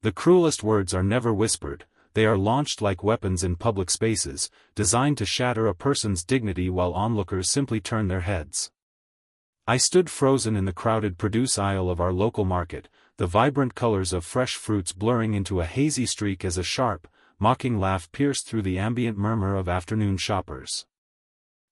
The cruelest words are never whispered, they are launched like weapons in public spaces, designed to shatter a person's dignity while onlookers simply turn their heads. I stood frozen in the crowded produce aisle of our local market, the vibrant colors of fresh fruits blurring into a hazy streak as a sharp, mocking laugh pierced through the ambient murmur of afternoon shoppers.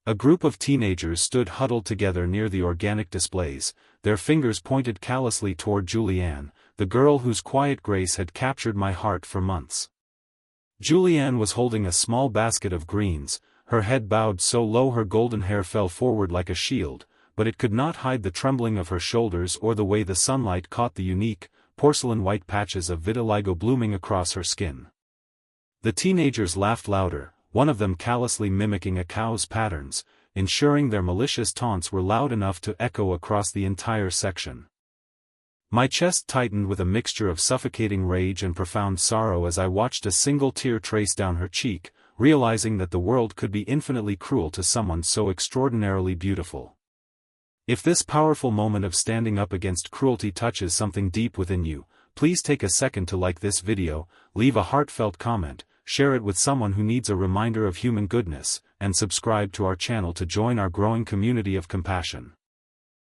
A group of teenagers stood huddled together near the organic displays, their fingers pointed callously toward Julianne, the girl whose quiet grace had captured my heart for months. Julianne was holding a small basket of greens, her head bowed so low her golden hair fell forward like a shield, but it could not hide the trembling of her shoulders or the way the sunlight caught the unique, porcelain-white patches of vitiligo blooming across her skin. The teenagers laughed louder, one of them callously mimicking a cow's patterns, ensuring their malicious taunts were loud enough to echo across the entire section. My chest tightened with a mixture of suffocating rage and profound sorrow as I watched a single tear trace down her cheek, realizing that the world could be infinitely cruel to someone so extraordinarily beautiful. If this powerful moment of standing up against cruelty touches something deep within you, please take a second to like this video, leave a heartfelt comment, share it with someone who needs a reminder of human goodness, and subscribe to our channel to join our growing community of compassion.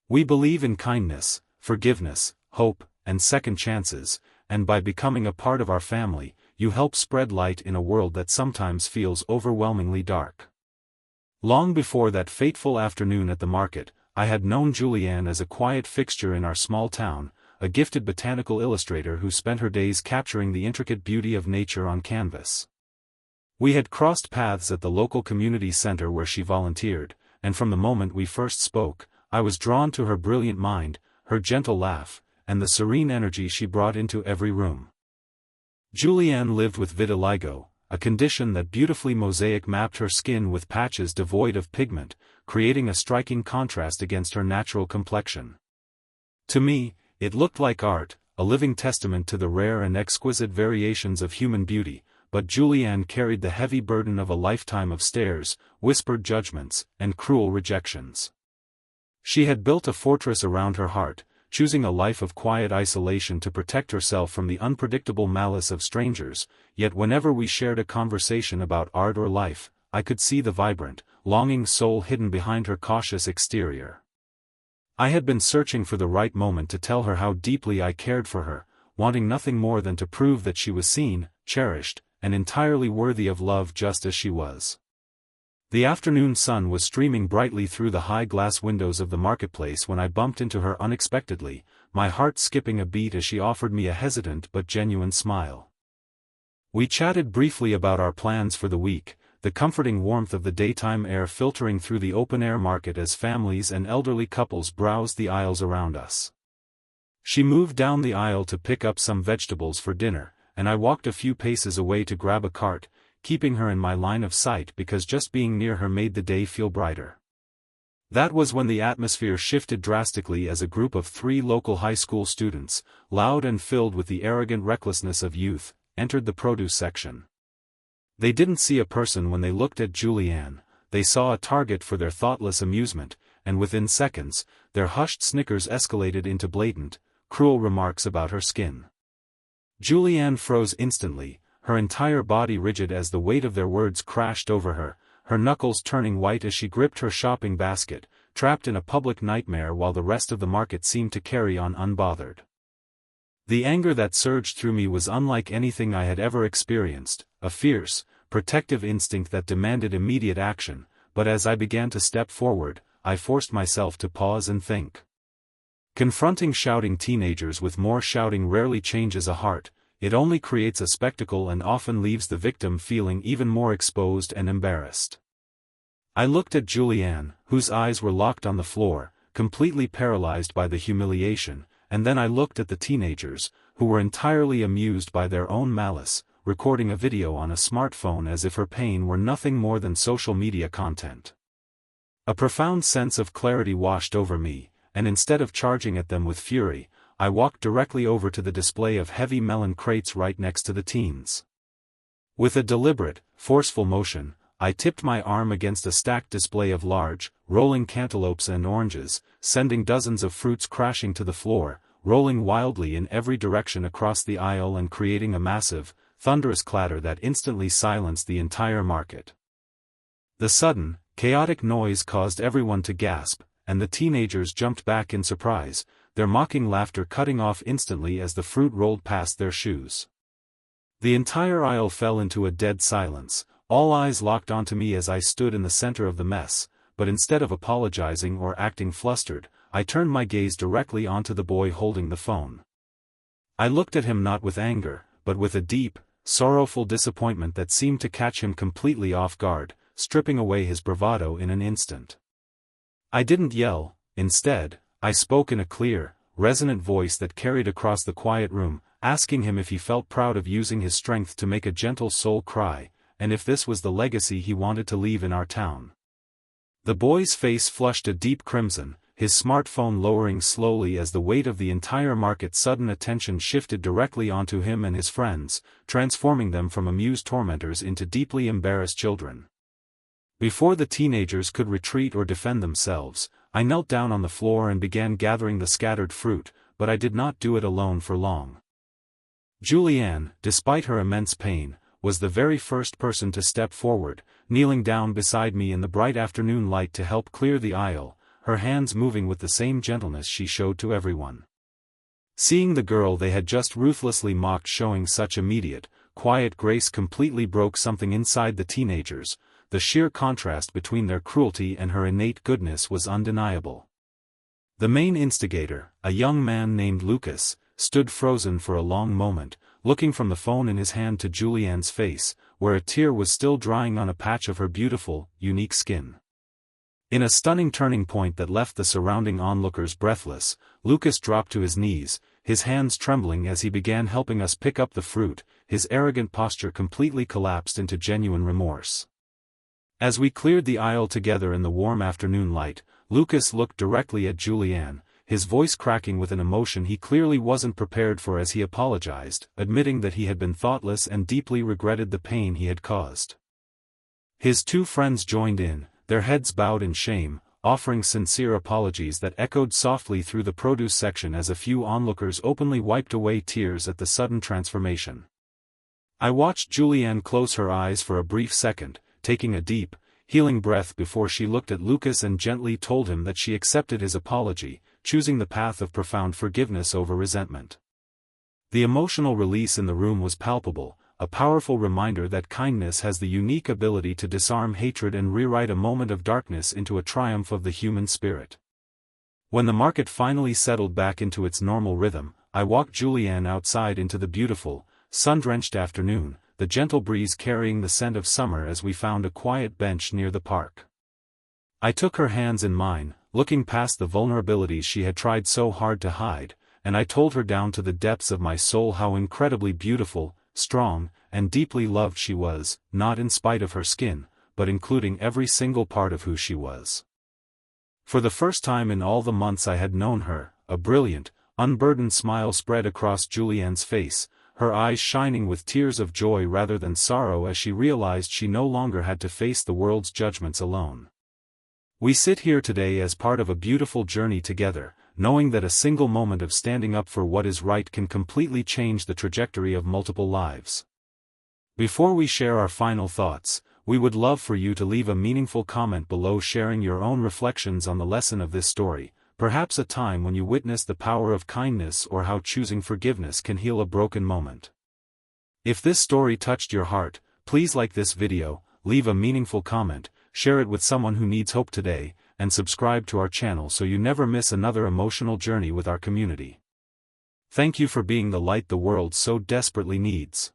We believe in kindness, forgiveness, hope, and second chances, and by becoming a part of our family, you help spread light in a world that sometimes feels overwhelmingly dark. Long before that fateful afternoon at the market, I had known Julianne as a quiet fixture in our small town, a gifted botanical illustrator who spent her days capturing the intricate beauty of nature on canvas. We had crossed paths at the local community center where she volunteered, and from the moment we first spoke, I was drawn to her brilliant mind, her gentle laugh, and the serene energy she brought into every room. Julianne lived with vitiligo, a condition that beautifully mosaic-mapped her skin with patches devoid of pigment, creating a striking contrast against her natural complexion. To me, it looked like art, a living testament to the rare and exquisite variations of human beauty, but Julianne carried the heavy burden of a lifetime of stares, whispered judgments, and cruel rejections. She had built a fortress around her heart, choosing a life of quiet isolation to protect herself from the unpredictable malice of strangers, yet whenever we shared a conversation about art or life, I could see the vibrant, longing soul hidden behind her cautious exterior. I had been searching for the right moment to tell her how deeply I cared for her, wanting nothing more than to prove that she was seen, cherished, and entirely worthy of love just as she was. The afternoon sun was streaming brightly through the high glass windows of the marketplace when I bumped into her unexpectedly, my heart skipping a beat as she offered me a hesitant but genuine smile. We chatted briefly about our plans for the week, the comforting warmth of the daytime air filtering through the open-air market as families and elderly couples browsed the aisles around us. She moved down the aisle to pick up some vegetables for dinner, and I walked a few paces away to grab a cart, keeping her in my line of sight because just being near her made the day feel brighter. That was when the atmosphere shifted drastically as a group of 3 local high school students, loud and filled with the arrogant recklessness of youth, entered the produce section. They didn't see a person when they looked at Julianne, they saw a target for their thoughtless amusement, and within seconds, their hushed snickers escalated into blatant, cruel remarks about her skin. Julianne froze instantly, her entire body rigid as the weight of their words crashed over her, her knuckles turning white as she gripped her shopping basket, trapped in a public nightmare while the rest of the market seemed to carry on unbothered. The anger that surged through me was unlike anything I had ever experienced, a fierce, protective instinct that demanded immediate action, but as I began to step forward, I forced myself to pause and think. Confronting shouting teenagers with more shouting rarely changes a heart, it only creates a spectacle and often leaves the victim feeling even more exposed and embarrassed. I looked at Julianne, whose eyes were locked on the floor, completely paralyzed by the humiliation, and then I looked at the teenagers, who were entirely amused by their own malice, recording a video on a smartphone as if her pain were nothing more than social media content. A profound sense of clarity washed over me, and instead of charging at them with fury, I walked directly over to the display of heavy melon crates right next to the teens. With a deliberate, forceful motion, I tipped my arm against a stacked display of large, rolling cantaloupes and oranges, sending dozens of fruits crashing to the floor, rolling wildly in every direction across the aisle and creating a massive, thunderous clatter that instantly silenced the entire market. The sudden, chaotic noise caused everyone to gasp, and the teenagers jumped back in surprise, their mocking laughter cutting off instantly as the fruit rolled past their shoes. The entire aisle fell into a dead silence, all eyes locked onto me as I stood in the center of the mess, but instead of apologizing or acting flustered, I turned my gaze directly onto the boy holding the phone. I looked at him not with anger, but with a deep, sorrowful disappointment that seemed to catch him completely off guard, stripping away his bravado in an instant. I didn't yell. Instead, I spoke in a clear, resonant voice that carried across the quiet room, asking him if he felt proud of using his strength to make a gentle soul cry, and if this was the legacy he wanted to leave in our town. The boy's face flushed a deep crimson, his smartphone lowering slowly as the weight of the entire market's sudden attention shifted directly onto him and his friends, transforming them from amused tormentors into deeply embarrassed children. Before the teenagers could retreat or defend themselves, I knelt down on the floor and began gathering the scattered fruit, but I did not do it alone for long. Julianne, despite her immense pain, was the very first person to step forward, kneeling down beside me in the bright afternoon light to help clear the aisle, her hands moving with the same gentleness she showed to everyone. Seeing the girl they had just ruthlessly mocked showing such immediate, quiet grace completely broke something inside the teenagers. The sheer contrast between their cruelty and her innate goodness was undeniable. The main instigator, a young man named Lucas, stood frozen for a long moment, looking from the phone in his hand to Julianne's face, where a tear was still drying on a patch of her beautiful, unique skin. In a stunning turning point that left the surrounding onlookers breathless, Lucas dropped to his knees, his hands trembling as he began helping us pick up the fruit, his arrogant posture completely collapsed into genuine remorse. As we cleared the aisle together in the warm afternoon light, Lucas looked directly at Julianne, his voice cracking with an emotion he clearly wasn't prepared for as he apologized, admitting that he had been thoughtless and deeply regretted the pain he had caused. His two friends joined in, their heads bowed in shame, offering sincere apologies that echoed softly through the produce section as a few onlookers openly wiped away tears at the sudden transformation. I watched Julianne close her eyes for a brief second, taking a deep, healing breath before she looked at Lucas and gently told him that she accepted his apology, choosing the path of profound forgiveness over resentment. The emotional release in the room was palpable, a powerful reminder that kindness has the unique ability to disarm hatred and rewrite a moment of darkness into a triumph of the human spirit. When the market finally settled back into its normal rhythm, I walked Julianne outside into the beautiful, sun-drenched afternoon, the gentle breeze carrying the scent of summer as we found a quiet bench near the park. I took her hands in mine, looking past the vulnerabilities she had tried so hard to hide, and I told her down to the depths of my soul how incredibly beautiful, strong, and deeply loved she was, not in spite of her skin, but including every single part of who she was. For the first time in all the months I had known her, a brilliant, unburdened smile spread across Julianne's face, her eyes shining with tears of joy rather than sorrow as she realized she no longer had to face the world's judgments alone. We sit here today as part of a beautiful journey together, knowing that a single moment of standing up for what is right can completely change the trajectory of multiple lives. Before we share our final thoughts, we would love for you to leave a meaningful comment below sharing your own reflections on the lesson of this story, perhaps a time when you witnessed the power of kindness or how choosing forgiveness can heal a broken moment. If this story touched your heart, please like this video, leave a meaningful comment, share it with someone who needs hope today, and subscribe to our channel so you never miss another emotional journey with our community. Thank you for being the light the world so desperately needs.